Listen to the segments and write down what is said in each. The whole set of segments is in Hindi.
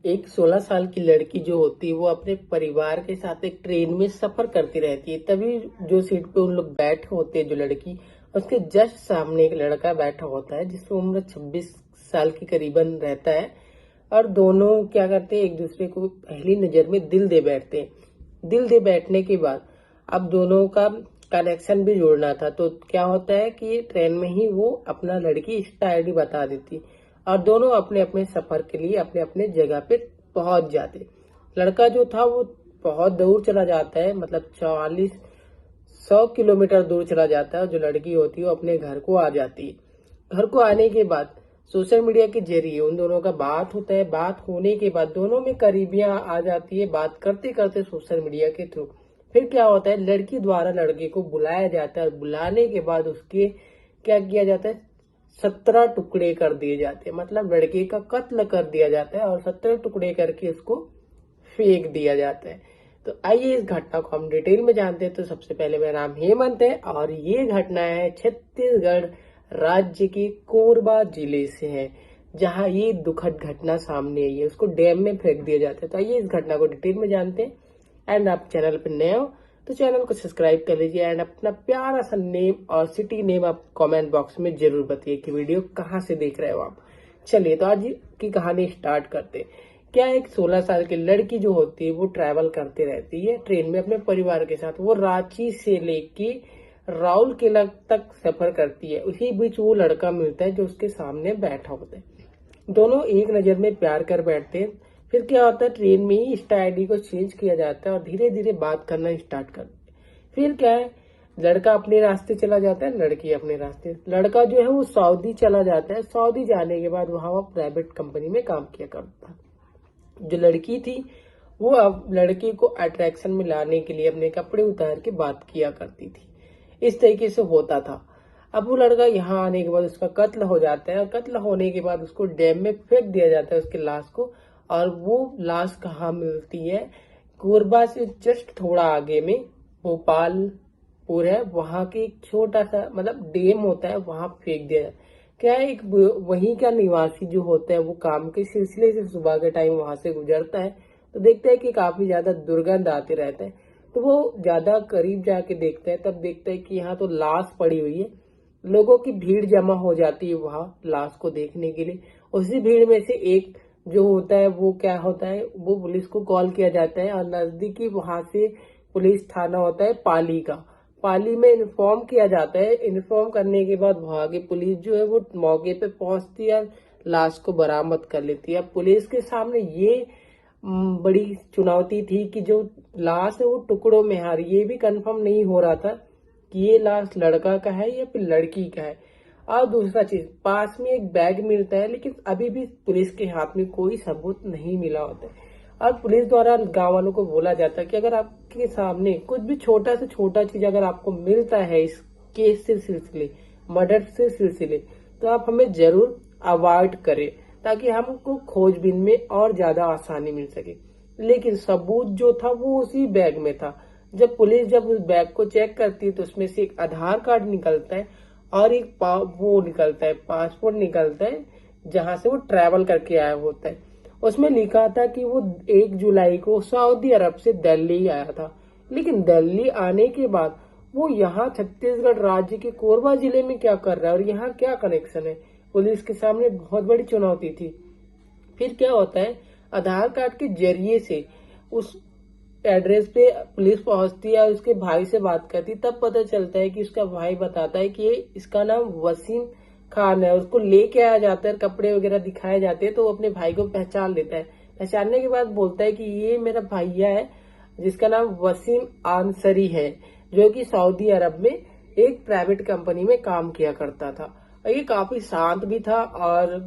एक 16 साल की लड़की जो होती है वो अपने परिवार के साथ एक ट्रेन में सफर करती रहती है। तभी जो सीट पे उन लोग बैठे होते हैं, जो लड़की, उसके जस्ट सामने एक लड़का बैठा होता है जिसकी उम्र 26 साल की करीबन रहता है। और दोनों क्या करते हैं, एक दूसरे को पहली नजर में दिल दे बैठते हैं। दिल दे बैठने के बाद अब दोनों का कनेक्शन भी जोड़ना था, तो क्या होता है कि ट्रेन में ही वो अपना लड़की इंस्टा आईडी बता देती और दोनों अपने अपने सफर के लिए अपने अपने जगह पे पहुंच जाते। लड़का जो था वो बहुत दूर चला जाता है, मतलब 40-100 किलोमीटर दूर चला जाता है। और जो लड़की होती है वो अपने घर को आ जाती है। घर को आने के बाद सोशल मीडिया के जरिए उन दोनों का बात होता है। बात होने के बाद दोनों में करीबियां आ जाती है, बात करते करते सोशल मीडिया के थ्रू। फिर क्या होता है, लड़की द्वारा लड़के को बुलाया जाता है और बुलाने के बाद उसके क्या किया जाता है, 17 टुकड़े कर दिए जाते हैं। मतलब लड़के का कत्ल कर दिया जाता है और 17 टुकड़े करके उसको फेंक दिया जाता है। तो आइए इस घटना को हम डिटेल में जानते हैं। तो सबसे पहले मेरा नाम हेमंत है और ये घटना है छत्तीसगढ़ राज्य के कोरबा जिले से है, जहां ये दुखद घटना सामने आई है। उसको डैम में फेंक दिया जाता है। तो आइए इस घटना को डिटेल में जानते हैं। एंड आप चैनल पर नए हो तो चैनल को सब्सक्राइब कर लीजिए एंड अपना प्यारा सा नेम और सिटी नेम आप कमेंट बॉक्स में जरूर बताइए कि वीडियो कहाँ से देख रहे हो आप। चलिए तो आज की कहानी स्टार्ट करते हैं। क्या एक 16 साल की लड़की जो होती है वो ट्रैवल करते रहती है ट्रेन में अपने परिवार के साथ। वो रांची से लेके राउरकेला तक सफर करती है। उसी बीच वो लड़का मिलता है जो उसके सामने बैठा होता है। दोनों एक नजर में प्यार कर बैठते हैं। फिर क्या होता है, ट्रेन में ही इंस्टा आईडी को चेंज किया जाता है और धीरे धीरे बात करना स्टार्ट करते हैं। फिर क्या है, लड़का अपने रास्ते चला जाता है, लड़की अपने रास्ते। लड़का जो है वो सऊदी चला जाता है। सऊदी जाने के बाद वहां वो प्राइवेट कंपनी में काम किया करता। जो लड़की थी वो अब लड़के को अट्रैक्शन में लाने के लिए अपने कपड़े उतार के बात किया करती थी। इस तरीके से होता था। अब वो लड़का यहाँ आने के बाद उसका कत्ल हो जाता है और कत्ल होने के बाद उसको डैम में फेंक दिया जाता है, उसकी लाश को। और वो लाश कहाँ मिलती है, कोरबा से जस्ट थोड़ा आगे में भोपालपुर है, वहां के एक छोटा सा मतलब डैम होता है, वहां फेंक दिया जाता है। क्या है, एक वहीं का निवासी जो होता है वो काम के सिलसिले से सुबह के टाइम वहां से गुजरता है, तो देखता है कि काफी ज्यादा दुर्गंध आते रहता है। तो वो ज्यादा करीब जाके देखता है, तब देखता है कि यहाँ तो लाश पड़ी हुई है। लोगों की भीड़ जमा हो जाती है वहां लाश को देखने के लिए। उसी भीड़ में से एक जो होता है वो क्या होता है, वो पुलिस को कॉल किया जाता है और नजदीकी वहां से पुलिस थाना होता है पाली का, पाली में इन्फॉर्म किया जाता है। इन्फॉर्म करने के बाद वहां की पुलिस जो है वो मौके पे पहुंचती है, लाश को बरामद कर लेती है। पुलिस के सामने ये बड़ी चुनौती थी कि जो लाश है वो टुकड़ों में है। ये भी कंफर्म नहीं हो रहा था कि ये लाश लड़का का है या फिर लड़की का है। और दूसरा चीज, पास में एक बैग मिलता है, लेकिन अभी भी पुलिस के हाथ में कोई सबूत नहीं मिला होता है। और पुलिस द्वारा गांव वालों को बोला जाता है कि अगर आपके सामने कुछ भी छोटा से छोटा चीज अगर आपको मिलता है इस केस से सिलसिले, मर्डर से सिलसिले, तो आप हमें जरूर अवॉइड करें ताकि हमको खोजबीन में और ज्यादा आसानी मिल सके। लेकिन सबूत जो था वो उसी बैग में था। जब उस बैग को चेक करती है तो उसमें से एक आधार कार्ड निकलता है और एक वो निकलता है, पासपोर्ट निकलता है, जहां से वो ट्रैवल करके आया होता है। उसमें लिखा था कि वो 1 जुलाई को सऊदी अरब से दिल्ली आया था। लेकिन दिल्ली आने के बाद वो यहाँ छत्तीसगढ़ राज्य के कोरबा जिले में क्या कर रहा है और यहाँ क्या कनेक्शन है, पुलिस के सामने बहुत बड़ी चुनौती थी। फिर क्या होता है, आधार कार्ड के जरिए से उस एड्रेस पे पुलिस पहुंचती है और उसके भाई से बात करती है। तब पता चलता है कि उसका भाई बताता है कि इसका नाम वसीम खान है। उसको लेके आया जाता है, कपड़े वगैरह दिखाए जाते हैं, तो वो अपने भाई को पहचान लेता है। पहचानने के बाद बोलता है कि ये मेरा भैया है जिसका नाम वसीम आंसरी है, जो कि सऊदी अरब में एक प्राइवेट कंपनी में काम किया करता था। और ये काफी शांत भी था और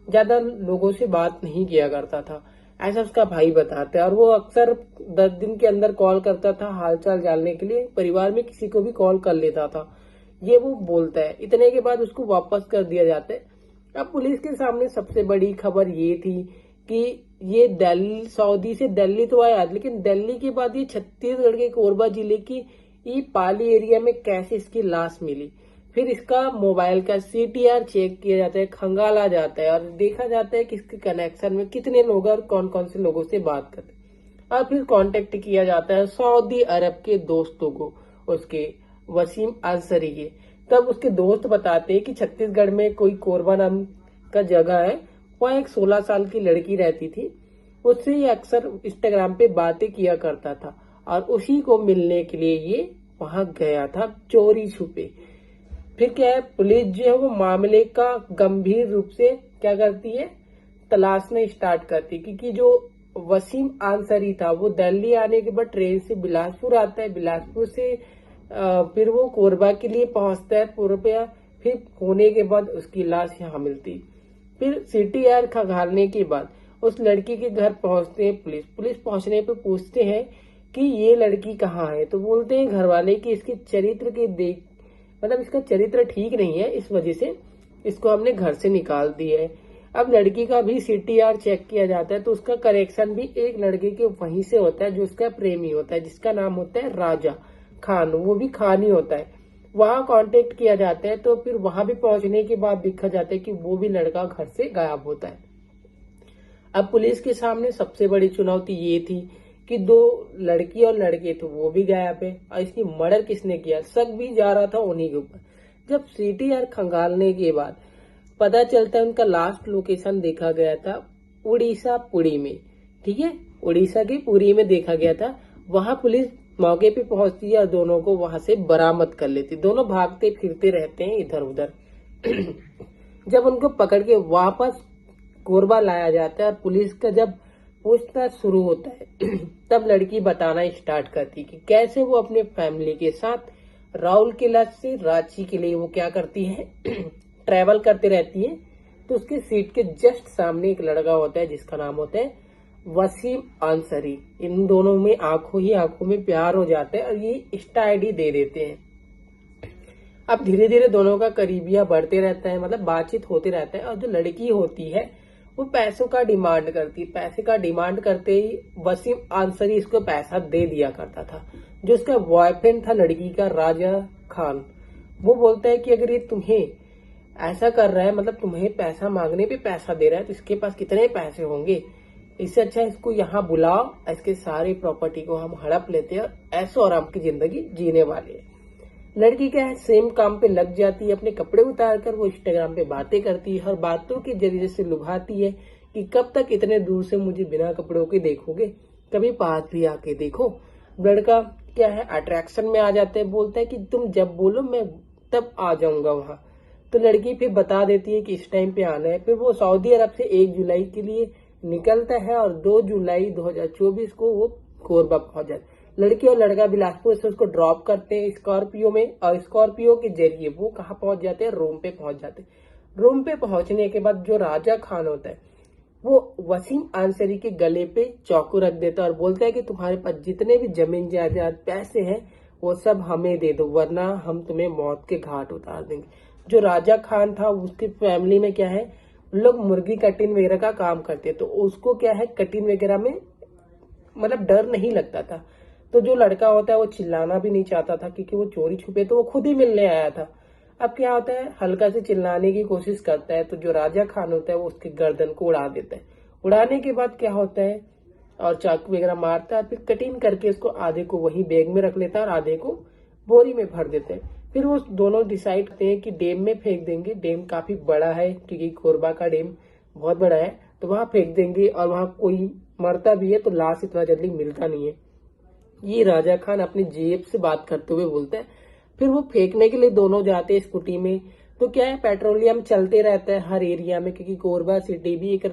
ज्यादा लोगों से बात नहीं किया करता था, ऐसा उसका भाई बताता है। और वो अक्सर 10 दिन के अंदर कॉल करता था हालचाल जानने के लिए, परिवार में किसी को भी कॉल कर लेता था, ये वो बोलता है। इतने के बाद उसको वापस कर दिया जाता है। अब पुलिस के सामने सबसे बड़ी खबर ये थी कि ये दिल्ली, सऊदी से दिल्ली तो आया, लेकिन दिल्ली के बाद ये छत्तीसगढ़ के कोरबा जिले की ये पाली एरिया में कैसे इसकी लाश मिली। फिर इसका मोबाइल का CTR चेक किया जाता है, खंगाला जाता है और देखा जाता है कि इसके कनेक्शन में कितने लोग और कौन कौन से लोगों से बात करते हैं। और फिर कांटेक्ट किया जाता है सऊदी अरब के दोस्तों को, उसके वसीम अंसरी के। तब उसके दोस्त बताते हैं कि छत्तीसगढ़ में कोई कोरबा नाम का जगह है, वहाँ एक 16 साल की लड़की रहती थी, उससे ये अक्सर इंस्टाग्राम पे बातें किया करता था और उसी को मिलने के लिए ये वहां गया था चोरी छुपे। फिर क्या है, पुलिस जो है वो मामले का गंभीर रूप से क्या करती है, तलाशना स्टार्ट करती है, क्योंकि जो वसीम आंसरी था वो दिल्ली आने के बाद ट्रेन से बिलासपुर आता है, बिलासपुर से फिर वो कोरबा के लिए पहुंचता है पूर्वया, फिर होने के बाद उसकी लाश यहाँ मिलती। फिर CTR खंगालने के बाद उस लड़की के घर पहुंचते हैं पुलिस पहुंचने पे पूछते हैं कि ये लड़की कहाँ है, तो बोलते हैं घर वाले कि इसके चरित्र के देख मतलब इसका चरित्र ठीक नहीं है, इस वजह से इसको हमने घर से निकाल दिया है। अब लड़की का भी CTR चेक किया जाता है, तो उसका करेक्शन भी एक लड़के के वहीं से होता है जो उसका प्रेमी होता है, जिसका नाम होता है राजा खान, वो भी खान ही होता है। वहां कांटेक्ट किया जाता है, तो फिर वहां भी पहुंचने के बाद देखा जाता है कि वो भी लड़का घर से गायब होता है। अब पुलिस के सामने सबसे बड़ी चुनौती ये थी कि 2 लड़की और लड़के थे वो भी गायब है, और इसकी मर्डर किसने किया, शक भी जा रहा था उन्हीं के ऊपर। जब CTR खंगालने के बाद पता चलता है उनका लास्ट लोकेशन देखा गया था उड़ीसा पुरी में, ठीक है, उड़ीसा की पुरी में देखा गया था। वहां पुलिस मौके पे पहुंचती है और दोनों को वहां से बरामद कर लेती। दोनों भागते फिरते रहते हैं इधर उधर। जब उनको पकड़ के वापस कोरबा लाया जाता है और पुलिस का जब पूछताछ शुरू होता है तब लड़की बताना स्टार्ट करती कि कैसे वो अपने फैमिली के साथ राउरकेला से रांची के लिए वो क्या करती है ट्रैवल करते रहती है। तो उसके सीट के जस्ट सामने एक लड़का होता है जिसका नाम होता है वसीम अंसरी। इन दोनों में आंखों ही आंखों में प्यार हो जाता है और ये इंस्टा ID दे देते हैं। अब धीरे धीरे दोनों का करीबिया बढ़ते रहता है, मतलब बातचीत होते रहता है। और जो लड़की होती है वो पैसों का डिमांड करती है, पैसे का डिमांड करते ही वसीम अंसरी इसको पैसा दे दिया करता था। जो उसका बॉयफ्रेंड था लड़की का राजा खान, वो बोलता है कि अगर ये तुम्हें ऐसा कर रहा है, मतलब तुम्हें पैसा मांगने पे पैसा दे रहा है, तो इसके पास कितने पैसे होंगे, इससे अच्छा इसको यहाँ बुलाओ, इसके सारे प्रॉपर्टी को हम हड़प लेते हैं और ऐसो आराम की जिंदगी जीने वाले हैं। लड़की क्या है, सेम काम पे लग जाती है, अपने कपड़े उतार कर वो इंस्टाग्राम पे बातें करती है, हर बातों के जरिए से लुभाती है कि कब तक इतने दूर से मुझे बिना कपड़ों के देखोगे, कभी पास भी आके देखो। लड़का क्या है, अट्रैक्शन में आ जाता है, बोलता है कि तुम जब बोलो मैं तब आ जाऊंगा वहां। तो लड़की फिर बता देती है कि इस टाइम पे आना है। फिर वो सऊदी अरब से 1 जुलाई के लिए निकलता है और 2 जुलाई 2024 को वो कोरबा पहुंच जाता है। लड़की और लड़का बिलासपुर से उसको ड्रॉप करते हैं स्कॉर्पियो में, और स्कॉर्पियो के जरिए वो कहाँ पहुंच जाते हैं, रोम पे पहुंच जाते हैं। रोम पे पहुंचने के बाद जो राजा खान होता है वो वसीम अंसरी के गले पे चाकू रख देता है और बोलता है कि तुम्हारे पास जितने भी जमीन जायदाद पैसे हैं वो सब हमें दे दो, वरना हम तुम्हें मौत के घाट उतार देंगे। जो राजा खान था उसकी फैमिली में क्या है, लोग मुर्गी कटिंग वगैरह का काम करते, तो उसको क्या है कटिंग वगैरह में मतलब डर नहीं लगता था। तो जो लड़का होता है वो चिल्लाना भी नहीं चाहता था, क्योंकि वो चोरी छुपे तो वो खुद ही मिलने आया था। अब क्या होता है, हल्का से चिल्लाने की कोशिश करता है, तो जो राजा खान होता है वो उसकी गर्दन को उड़ा देता है। उड़ाने के बाद क्या होता है, और चाकू वगैरह मारता है, फिर कटिंग करके उसको आधे को वही बैग में रख लेता है और आधे को बोरी में भर देते हैं। फिर वो दोनों डिसाइड करते हैं कि डैम में फेंक देंगे। डैम काफी बड़ा है, क्योंकि कोरबा का डैम बहुत बड़ा है, तो वहां फेंक देंगे। और वहां कोई मरता भी है तो लाश इतना जल्दी मिलता नहीं है, ये राजा खान अपनी जेब से बात करते हुए बोलता है। फिर वो फेंकने के लिए दोनों जाते हैं स्कूटी में। तो क्या है, पेट्रोलियम चलते रहता है हर एरिया में, क्योंकि कोरबा सिटी भी एक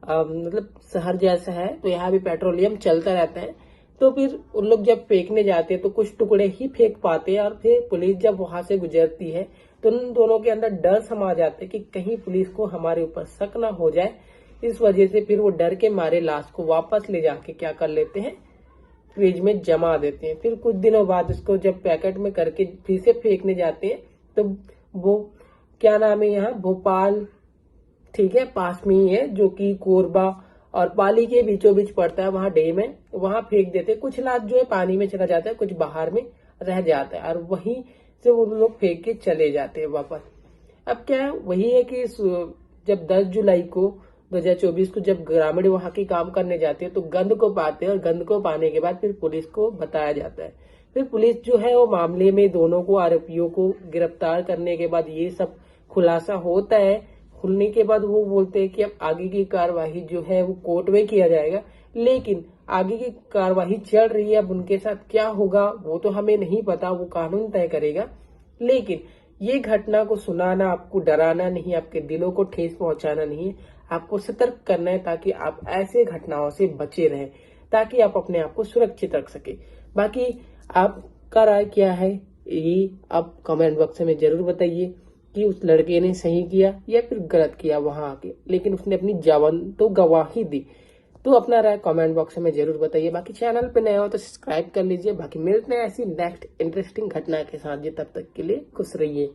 मतलब शहर जैसा है, तो यहाँ भी पेट्रोलियम चलता रहता है। तो फिर उन लोग जब फेंकने जाते हैं तो कुछ टुकड़े ही फेंक पाते हैं, और फिर पुलिस जब वहां से गुजरती है तो उन दोनों के अंदर डर समा जाता है कि कहीं पुलिस को हमारे ऊपर शक ना हो जाए। इस वजह से फिर वो डर के मारे लाश को वापस ले जाके क्या कर लेते हैं, फ्रिज में जमा देते हैं। फिर कुछ दिनों बाद उसको जब पैकेट में करके फिर से फेंकने जाते हैं, तो वो क्या नाम है यहाँ, भोपाल, ठीक है, पास में ही है, जो कि कोरबा और पाली के बीचों बीच पड़ता है, वहां डैम है, वहां फेंक देते हैं। कुछ लाश जो है पानी में चला जाता है, कुछ बाहर में रह जाता है, और वहीं से वो लोग फेंक के चले जाते हैं वापस। अब क्या है, वही है कि जब 10 जुलाई को 2024 को जब ग्रामीण वहां की काम करने जाते हैं तो गंद को पाते हैं, और गंद को पाने के बाद फिर पुलिस को बताया जाता है। फिर पुलिस जो है वो मामले में दोनों को, आरोपियों को गिरफ्तार करने के बाद ये सब खुलासा होता है। खुलने के बाद वो बोलते हैं कि अब आगे की कार्यवाही जो है वो कोर्ट में किया जाएगा, लेकिन आगे की कार्यवाही चल रही है। अब उनके साथ क्या होगा वो तो हमें नहीं पता, वो कानून तय करेगा। लेकिन ये घटना को सुनाना, आपको डराना नहीं, आपके दिलों को ठेस पहुंचाना नहीं है, आपको सतर्क करना है ताकि आप ऐसे घटनाओं से बचे रहें, ताकि आप अपने आप को सुरक्षित रख सके। बाकी आपका राय क्या है ये आप कमेंट बॉक्स में जरूर बताइए कि उस लड़के ने सही किया या फिर गलत किया वहां आके, लेकिन उसने अपनी जान तो गवाही दी। तो अपना राय कमेंट बॉक्स में जरूर बताइए। बाकी चैनल पे नए हो तो सब्सक्राइब कर लीजिए। बाकी मिलते हैं ऐसी नेक्स्ट इंटरेस्टिंग घटना के साथ। तब तक के लिए खुश रहिए।